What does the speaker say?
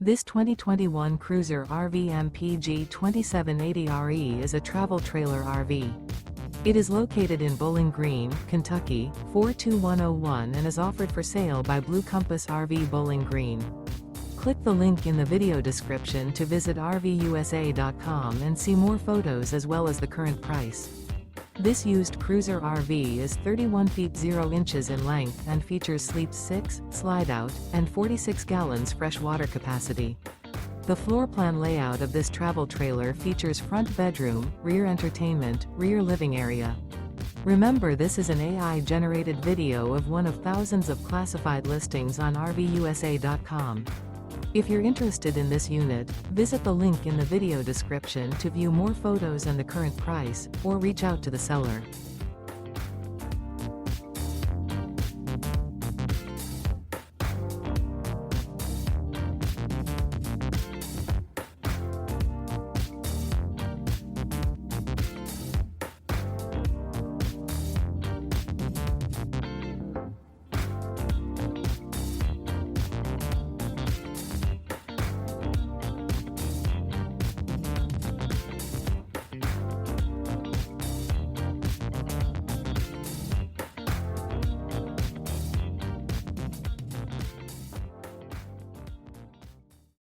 This 2021 Cruiser RV MPG 2780RE is a travel trailer RV. It is located in Bowling Green, Kentucky, 42101 and is offered for sale by Blue Compass RV Bowling Green. Click the link in the video description to visit RVUSA.com and see more photos as well as the current price. This used Cruiser RV is 31 feet 0 inches in length and features sleeps 6, slide-out, and 46 gallons fresh water capacity. The floor plan layout of this travel trailer features front bedroom, rear entertainment, rear living area. Remember, this is an AI-generated video of one of thousands of classified listings on RVUSA.com. If you're interested in this unit, visit the link in the video description to view more photos and the current price, or reach out to the seller.